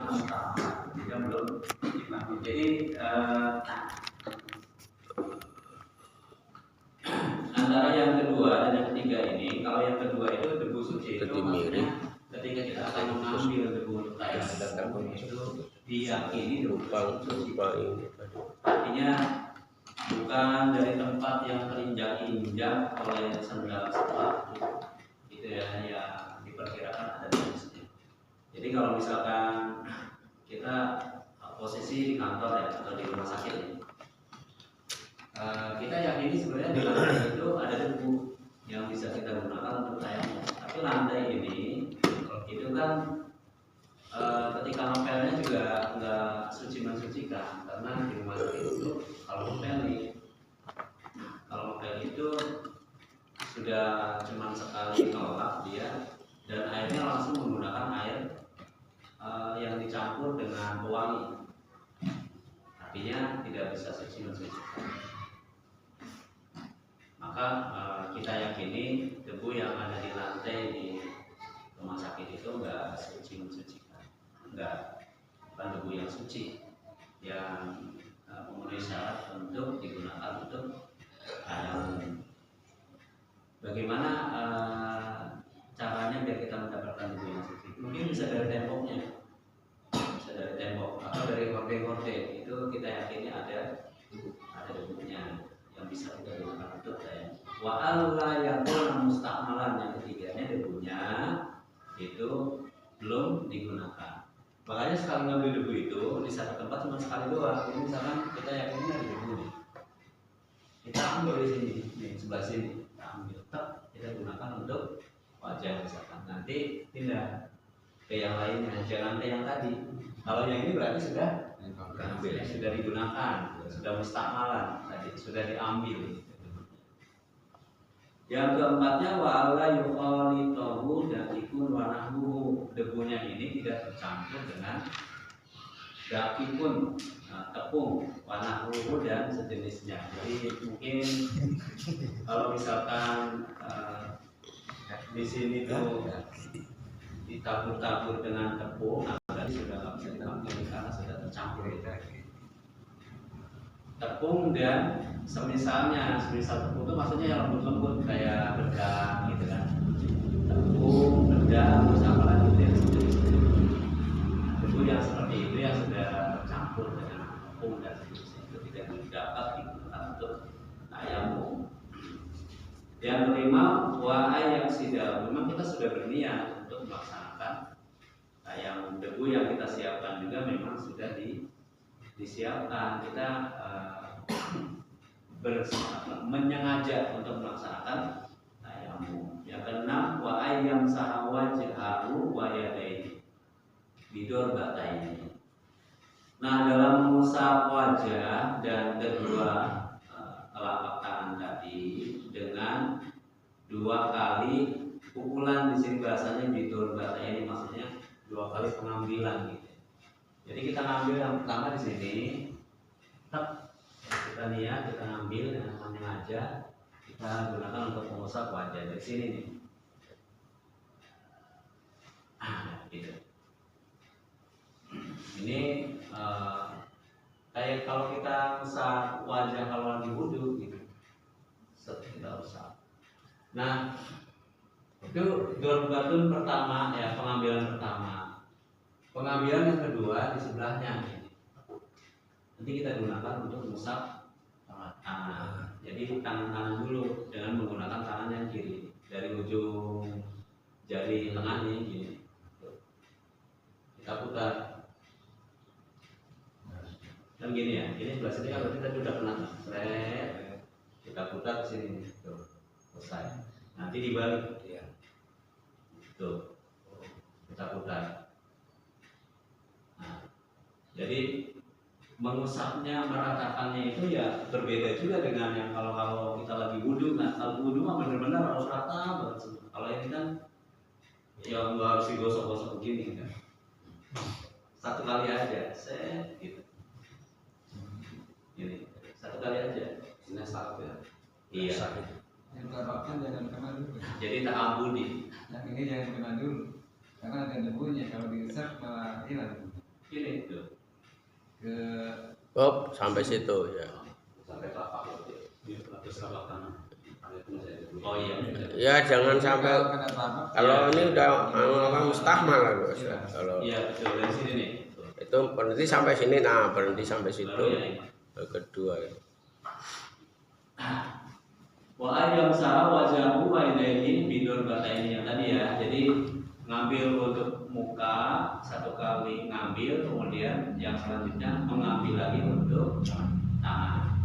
Tidak belum dipakai. Jadi antara yang kedua dan yang ketiga ini, kalau yang kedua itu debu suci itu maksudnya ketika kita akan mengambil debu tayamum itu diyakini debu suci. Artinya bukan dari tempat yang terinjak-injak oleh sendal sepatu itu ya yang diperkirakan ada di sini. Jadi kalau misalkan kita posisi di kantor ya atau di rumah sakit ya, kita yakini sebenarnya di lantai itu ada debu yang bisa kita gunakan untuk tayamum. Tapi lantai ini itu kan ketika ngepelnya juga nggak suci mensucikan, karena di rumah sakit itu kalau ngepel itu sudah cuma sekali nolak dia dan airnya langsung menggunakan air yang dicampur dengan pewangi, artinya tidak bisa suci mensucikan. Maka kita yakini debu yang ada di lantai di rumah sakit itu enggak suci mensucikan, bukan debu yang suci yang memenuhi syarat untuk digunakan untuk tayamum. Bagaimana caranya biar kita mendapatkan debu yang suci? Mungkin bisa dari temboknya, bisa dari tembok atau dari horde-horde. Itu kita yakini ada debunya yang bisa kita gunakan untuk tayamum. Wa alla yakuna musta'malan, yang ketiganya debunya itu belum digunakan. Makanya sekali ngambil debu itu di satu tempat cuma sekali doang. Jadi misalkan kita yakin ada debu nih, kita ambil di sini, nih sebelah sini, kita ambil, kita gunakan untuk wajah misalkan. Nanti pindah ke yang lainnya, jangan ke yang tadi. Kalau yang ini berarti sudah digunakan, sudah musta'malan, tadi sudah diambil. Yang keempatnya wa alla yukhalitahu dakikun wa nahbuhu, debunya ini tidak tercampur dengan dakikun, tepung, wa nahbuhu dan sejenisnya. Jadi mungkin kalau misalkan di sini tuh ditabur-tabur dengan tepung, berarti sudah nggak bisa diambil karena sudah tercampur tepung dan semisal tepung itu maksudnya yang lembut-lembut kayak bedak gitu kan, tepung, bedak, terus apa lagi yang sejenisnya. Tepung yang seperti itu yang sudah tercampur dengan tepung dan sejenisnya itu tidak dapat digunakan untuk tayamum. Yang kelima, wa ayyak sidal, memang kita sudah berniat untuk melaksanakan tayamum. Debu yang kita siapkan juga memang sudah disiapkan. Kita menyengaja untuk melaksanakan tayamum. Yang keenam, wa ayyam sahawajhahu wa yadayhi bidor bataini. Nah, dalam mengusap wajah dan kedua telapak tangan tadi dengan 2 kali pukulan, di sini bahasanya bidor bataini, maksudnya 2 kali pengambilan gitu. Jadi kita ngambil yang pertama di sini, kita niat, kita ngambil dengan sengaja, kita gunakan untuk mengusap wajah dari sini nih. Gitu. Ini kayak kalau kita usap wajah kalau lagi wudhu gitu, kita usap. Nah, itu dorbatun pertama ya, pengambilan pertama. Pengambilan yang kedua di sebelahnya ini. Nanti kita gunakan untuk mengusap tangan. Jadi tangan dulu dengan menggunakan tangan yang kiri dari ujung jari tengah ini gini. Kita putar. Dan gini ya, ini sebelah sini kan berarti tadi udah kena. Kita putar ke sini. Tuh, selesai. Nanti dibalik ya. Tuh. Kita putar. Nah, jadi mengusapnya, meratakannya itu ya berbeda juga dengan yang kalau kita lagi wudhu. Nah, kalau wudhu mah benar-benar harus rata banget. Kalau ini kan ya nggak harus digosok-gosok begini kan. Satu kali aja, gitu. Ini satu kali aja. Ini satu ya. Iya. Yang tabakan jangan kena dulu. Jadi tak ambudi. Yang ini jangan kena dulu, karena ada debunya. Kalau diusap malah hilang. Ini tuh. Ke Oh, sampai situ ya. Sampai telapak lutut. Ini telapak telapak kanan. Oh iya. Ya jangan sampai kena telapak. kalau ini udah apa mustahmal kan Mas. Kalau Iya betul dari sini nih. itu berhenti sampai sini, nah berhenti sampai situ. Baru ya ini. Kedua ya. Wa ayyam saha wajahu wa ilaihi bidur bata ini yang tadi ya. Jadi ngambil untuk muka satu kali ngambil, kemudian yang selanjutnya mengambil lagi untuk tangan.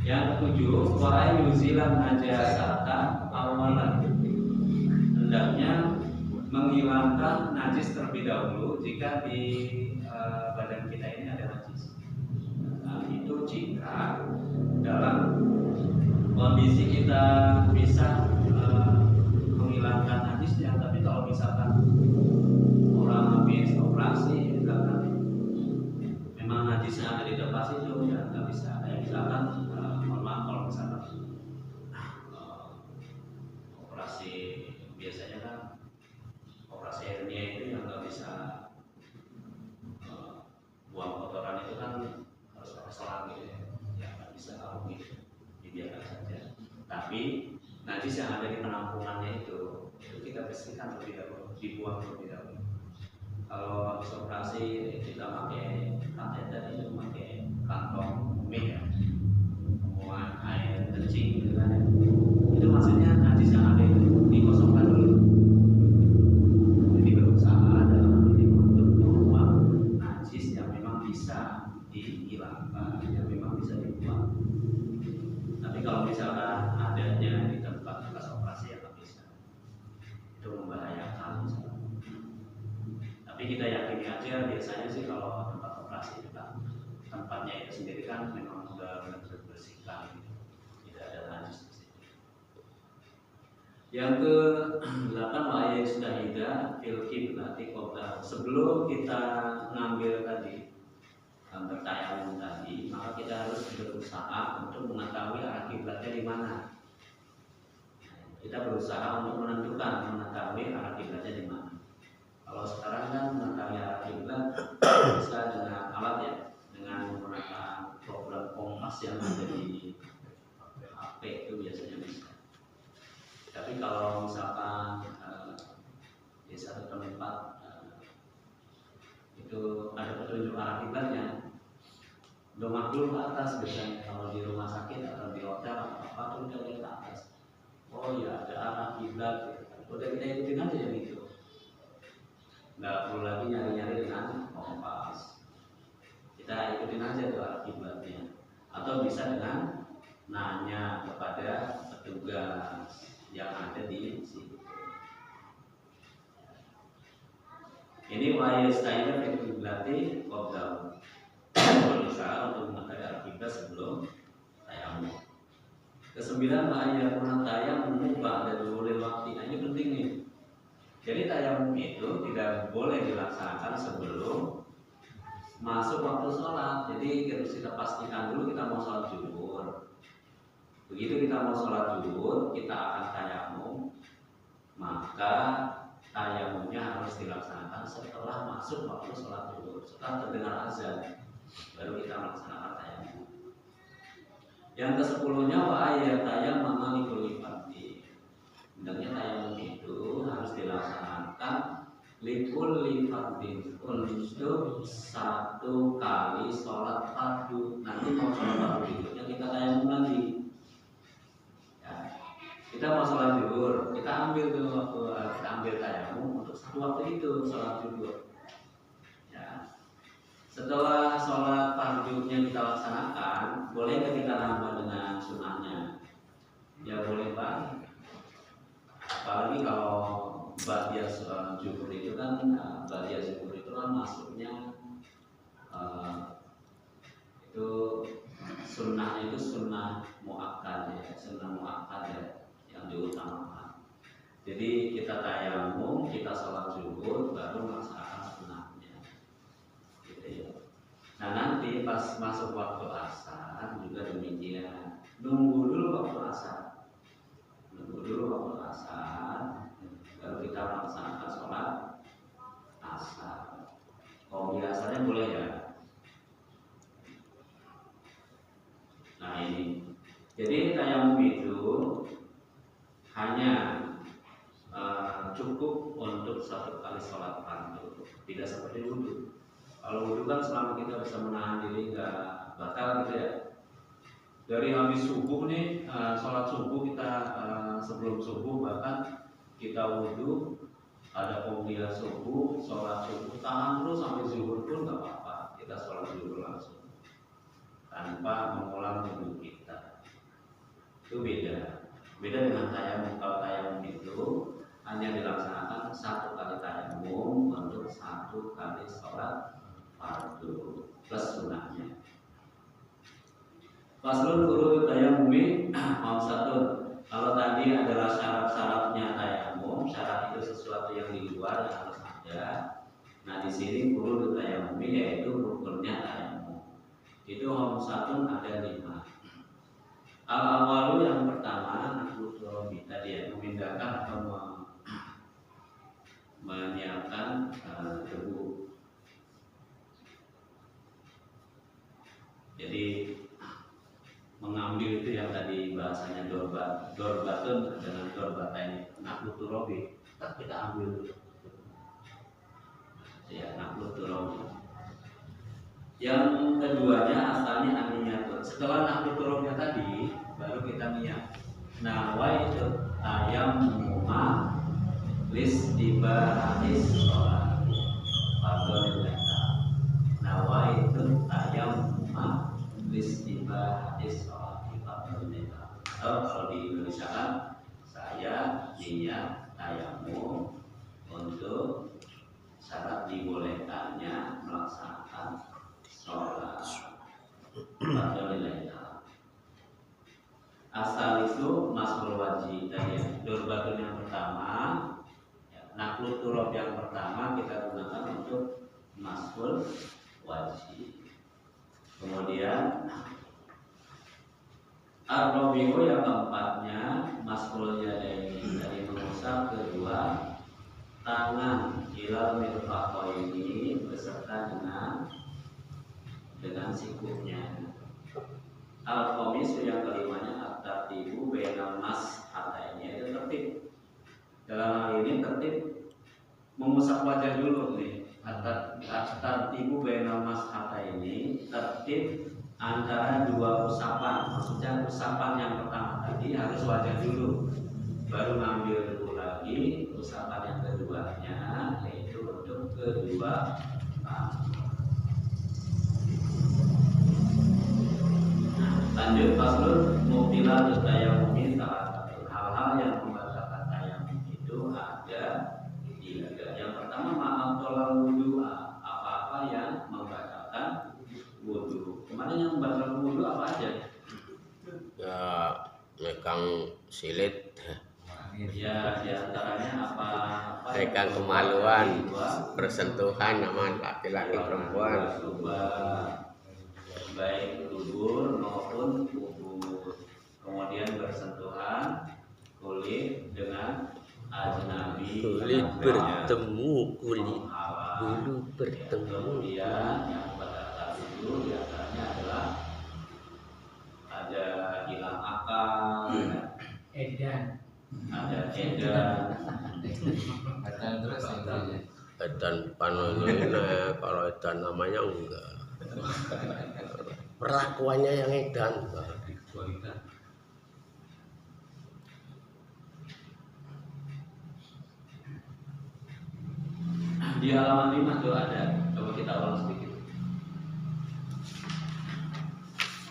Yang ketujuh, wa ayyuzilan najasata awalan. Hendaknya menghilangkan najis terlebih dahulu jika di badan kita ini ada najis. Nah, itu jika dalam kondisi kita bisa menghilangkan najisnya, tapi kalau misalkan orang habis operasi misalkan memang najisnya ada di tempat itu ya nggak bisa. Kayak misalkan mohon maaf kalau misalkan operasi biasanya kan operasi hernia itu yang nggak bisa buang kotoran itu kan harus pakai selang gitu ya nggak bisa kalau gitu dibiarkan saja. Tapi najis yang ada di penampungannya itu kita bersihkan terlebih dahulu, dibuang terlebih dahulu. Kalau habis operasi kita pakai kateter itu pakai kantong mie ya, buang air kencing gitu kan ya. Itu maksudnya najis yang ada itu dikosongkan dulu. Jadi berusaha dalam ini untuk membuang najis yang memang bisa dihilangkan, yang memang bisa dibuang. Tapi kalau misalkan adanya di tempat bekas operasi ya nggak bisa, itu membahayakan misalkan. Tapi kita yakini aja biasanya sih kalau tempat operasi itu kan tempatnya itu sendiri kan memang sudah bersihkan, tidak ada najis di situ. Yang ke-8 wa'aya sudahida fil qiblati qabla. Sebelum kita ngambil tadi bertayamum tadi, maka kita harus berusaha untuk mengetahui arah kiblatnya di mana. Kita berusaha untuk mengetahui arah kiblatnya di mana. Kalau sekarang kan mengetahui arah kiblat bisa dengan alat ya, dengan menggunakan program kompas yang ada di HP itu biasanya bisa. Tapi kalau misalkan di satu tempat itu ada petunjuk arah kiblatnya, domah dulu ke atas biasanya. Kalau di rumah sakit atau di hotel atau apa tuh kita lihat ke atas. Oh ya ada arah kiblat. Udah kita ikutin aja yang itu. Nggak perlu lagi nyari-nyari dengan kompas. Kita ikutin aja tuh arah kiblatnya. Atau bisa dengan nanya kepada petugas yang ada di situ. Ini wa'aya stayna fil qiblati qabla. Berusaha untuk mengetahui arah kiblat sebelum tayamum. Kesembilan wa'aya tayamum ba'da dzulil waqti. Nah ini penting nih. Jadi tayamum itu tidak boleh dilaksanakan sebelum masuk waktu sholat. Jadi harus kita pastikan dulu kita mau sholat zuhur. Begitu kita mau sholat zuhur, kita akan tayamum. Maka tayamumnya harus dilaksanakan setelah masuk waktu sholat zuhur, setelah terdengar azan, baru kita melaksanakan tayamum. Yang ke-10-nya wa'aya tayamum likulli fardhi. Hendaknya tayamum itu harus dilaksanakan likulli fardhin, untuk satu kali sholat fardu. Nanti mau sholat fardu berikutnya kita tayamum lagi. Ya. Kita mau sholat zuhur, kita ambil tuh waktu, kita ambil tayamum untuk satu waktu itu sholat zuhur. Ya. Setelah sholat fardunya kita laksanakan, boleh nggak kita nambah dengan sunnahnya? Ya boleh banget. Apalagi kalau ba'diyah zuhur itu kan, ba'diyah zuhur itu kan masuknya itu sunnahnya itu sunnah muakkad ya, sunnah muakkad ya, yang diutamakan. Jadi kita tayamum, kita sholat zuhur, baru melaksanakan sunnahnya. Gitu ya. Nah nanti pas masuk waktu asar juga demikian. Nunggu dulu waktu asar. Nunggu dulu waktu asar, baru kita melaksanakan sholat asar. Kalau biasanya Jadi tayamum itu hanya cukup untuk satu kali sholat fardu, tidak seperti wudhu. Kalau wudhu kan selama kita bisa menahan diri nggak batal gitu ya. Dari habis subuh nih, sholat subuh kita sebelum subuh bahkan kita wudhu, ada pemilihan subuh, sholat subuh tahan terus sampai zuhur pun nggak apa-apa. Kita sholat zuhur langsung tanpa mengulang wudhu kita. Itu beda dengan tayamum. Kalau tayamum itu hanya dilaksanakan satu kali tayamum untuk satu kali sholat fardu plus sunahnya. Faslun urut tayamumi satu. Kalau tadi adalah syarat-syaratnya tayamum, syarat itu sesuatu yang di luar yang harus ada. Nah di sini urut tayamumi yaitu rukunnya tayamum. Itu satu ada 5. Al-awalu yang pertama nakluturobi tadi ya, memindahkan atau menyiapkan debu. Jadi mengambil itu yang tadi bahasanya dorbatun dengan dorbatain nakluturobi, kita ambil dulu ya nakluturobi. Yang keduanya asalnya aniyatun. Setelah nakluturobnya tadi baru kita niat. Nawaitu tayammuma listibahatis sholat fardhu lillah. Nawaitu tayammuma listibahatis sholat fardhu lillah. Atau kalau di Indonesia kan saya niat tayammum untuk syarat dibolehkannya melaksanakan sholat fardhu lillah. Asal itu masbul wajib tadi ya. Durbatun yang pertama ya, nakluturob yang pertama kita gunakan untuk masbul wajib. Kemudian ar-rabi'u yang keempatnya masbul yadaini, dari mengusap kedua tangan ilal mirfaqaini beserta dengan sikutnya. Al-khomis yang kelimanya at-tartibu bainal mas hataini, itu tertib. Dalam hal ini tertib mengusap wajah dulu nih. At-tartibu bainal mas hataini, tertib antara dua usapan. Maksudnya usapan yang pertama tadi harus wajah dulu, baru ngambil dulu lagi usapan yang keduanya, yaitu untuk kedua tangan. Lanjut faslun mubtilah tayamumi salah satu. Hal-hal yang membatalkan tayamum itu ada 3. Yang pertama ma'abtolal wudu, apa-apa yang membatalkan wudu. Kemarin yang membatalkan wudu apa aja? Ya megang silit, Ya diantaranya apa? megang kemaluan, bersentuhan sama laki-laki perempuan, baik dubur maupun kubur. Kemudian bersentuhan kulit dengan ajnabi, kulit bertemu, kulit bulu bertemu. Kemudian yang membatalkan itu diantaranya adalah ada hilang akal, Edan. ada Edan terus intinya. Edan panonnya, kalau edan namanya enggak. Perlakuannya yang edan. di halaman 5 tuh ada. Coba kita ulang sedikit.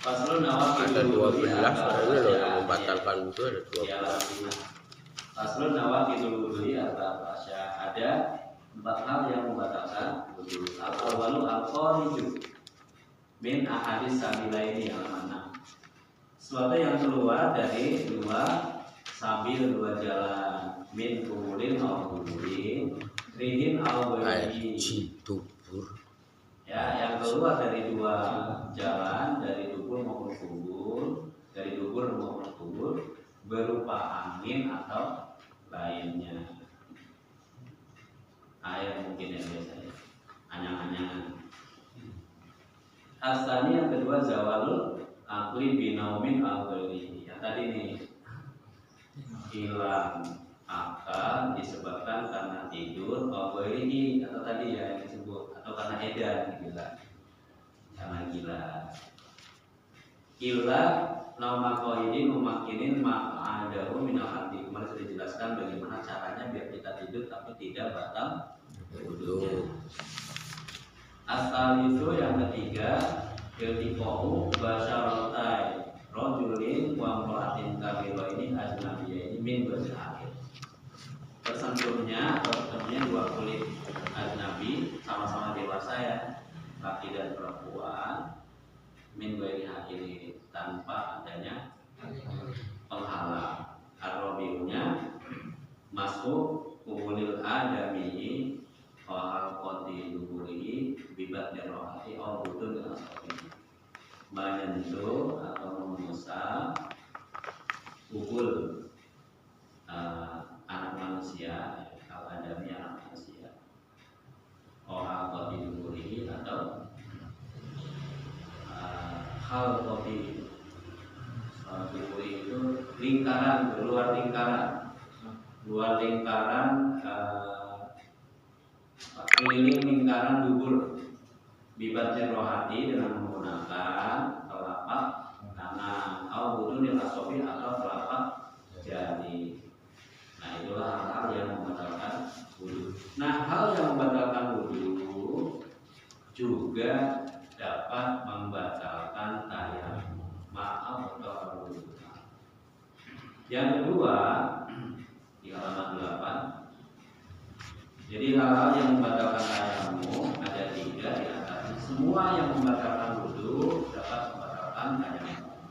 Faslun nawaqidul Ada 12 wudu ini loh yang membatalkan wudu, ada 12. Faslun nawaqidul wudu ada 4 hal yang membatalkan wudu. Al-awwalu al-khariju min ahadis sabilaini yang mana? Suatu yang keluar dari dua jalan, min kumulin au kumulin, rihin au bari. Dubur. Ya, yang keluar dari 2 jalan, dari dubur maupun kubur, berupa angin atau lainnya. Air mungkin yang biasanya, anyang-anyangan. Asani yang kedua zawalul akli binaumin al-ghairi. Yang tadi nih hilang akal disebabkan karena tidur al-ghairi atau tadi ya yang disebut atau karena edan gila. Karena gila naumako ini memakinin ma'adahu minal hati. Kemarin sudah dijelaskan bagaimana caranya biar kita tidur tapi tidak batal wudunya. Asal itu yang ketiga iltiqa'u basyaratai rajulin wa imra'atin kabira ini ajnabiyya ini min ghairi akhir. Tersentuhnya atau ketemunya dua kulit ajnabi sama-sama dewasa ya, laki dan perempuan min ghairi akhir tanpa adanya penghalang. Ar-rabi'unya masuk kumulil adami wahal qadi duburi bibat rohati au butun dengan seperti menyentuh atau mengusap kubul anak manusia, al-adami anak manusia, wahal qadi duburi atau hal qadi duburi itu lingkaran, luar lingkaran keliling lingkaran dubur bibatnya rohati dengan menggunakan telapak tangan atau butun asofi atau telapak jari. Nah itulah hal-hal yang membatalkan wudu. Nah hal yang membatalkan wudu juga dapat membatalkan tayamum. Maaf kalau wudu. Yang kedua di halaman 8. Jadi hal-hal yang membatalkan tayamum ada 3 di atasnya. Semua yang membatalkan wudu dapat membatalkan tayamum.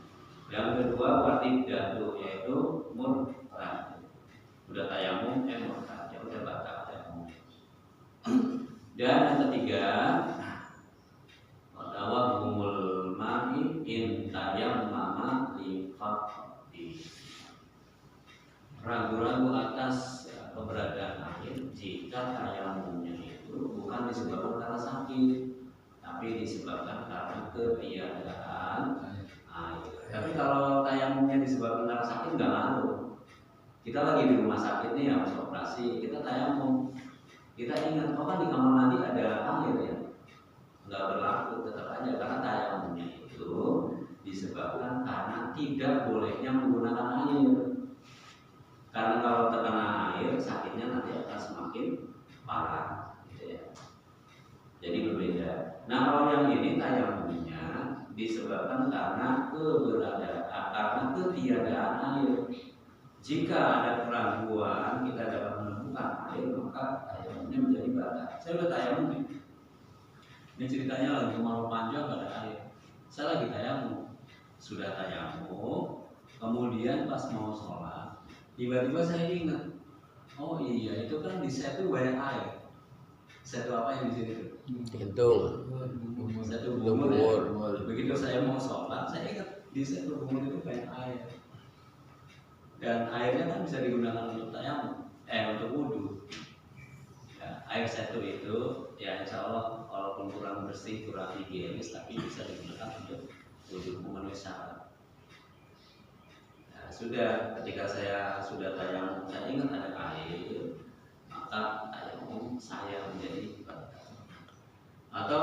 Yang kedua wajib jatuh yaitu murtad. Udah tayamum murtad ya udah batal tayamum. Dan yang ketiga adalah humul ma'i in tayammama li faqdi. Ragu-ragu atas keberadaan air jika tayamumnya itu bukan disebabkan karena sakit tapi disebabkan karena ketiadaan air. Tapi kalau tayamumnya disebabkan karena sakit nggak ngaruh. Kita lagi di rumah sakit nih habis operasi, kita tayamum, kita ingat oh kan di kamar mandi ada air ya, nggak berlaku tetap aja karena tayamumnya itu disebabkan karena tidak bolehnya menggunakan air. Karena kalau terkena air sakitnya nanti akan semakin parah, gitu ya. Jadi berbeda. Nah kalau yang ini tayamumnya disebabkan karena ketiadaan air. Jika ada keraguan kita dapat menemukan air maka tayamumnya menjadi batal. Saya udah tayamum nih. Ini ceritanya lagi mau panjang gak ada air. Saya lagi tayamum, sudah tayamum, kemudian pas mau sholat tiba-tiba saya ingat, oh iya itu kan di setu banyak air. Setu apa yang di sini tuh? Hitung. Setu Bungur. Ya. Begitu saya mau sholat, saya ingat di setu Bungur itu banyak air. Dan airnya kan bisa digunakan untuk tayamum, untuk wudhu. Ya, air setu itu, ya insya Allah walaupun kurang bersih, kurang higienis, tapi bisa digunakan untuk wudhu memenuhi syarat. Sudah ketika saya sudah tayamum saya ingat ada air maka tayamum saya menjadi batal. Atau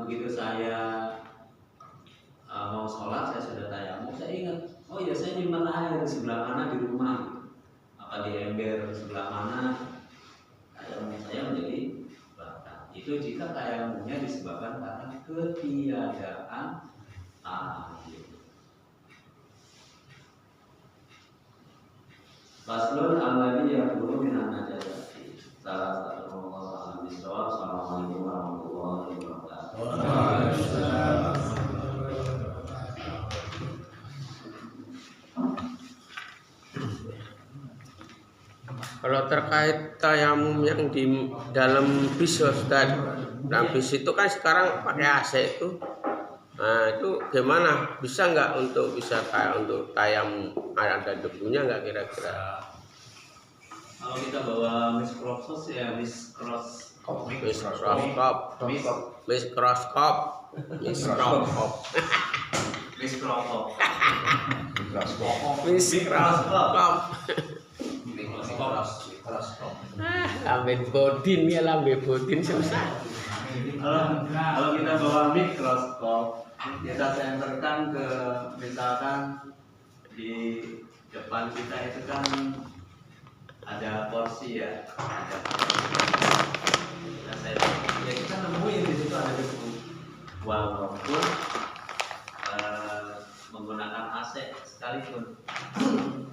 begitu saya mau sholat saya sudah tayamum saya ingat oh iya saya nyimpan air di sebelah mana di rumah apa di ember sebelah mana tayamum saya menjadi batal. Itu jika tayamumnya disebabkan karena ketiadaan air. Faslun alladhi yaqulu minan najasati. Salah satu Allah bisawab. Assalamualaikum warahmatullahi wabarakatuh. Kalau terkait tayamum yang di dalam bis Ustaz, dalam bis itu kan sekarang pakai AC itu. Nah itu gimana? Bisa nggak untuk kayak untuk tayamum ada debunya nggak kira-kira? Kalau kita bawa mikroskop ya mikroskop. Mikroskop. Mikroskop. Mikroskop. Lambe bodin ya, lambe bodin susah. Kalau kita bawa mikroskop, kita senterkan ke misalkan di depan kita itu kan ada porsi ya, ada ya kita nemuin di situ ada debu. Walaupun menggunakan AC sekalipun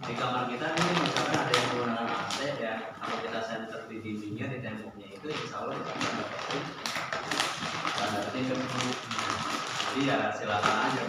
di kamar kita ini misalkan ada yang menggunakan AC ya, kalau kita senter di dindingnya, di temboknya itu insya Allah kita dapetin debu. Jadi ya silakan aja.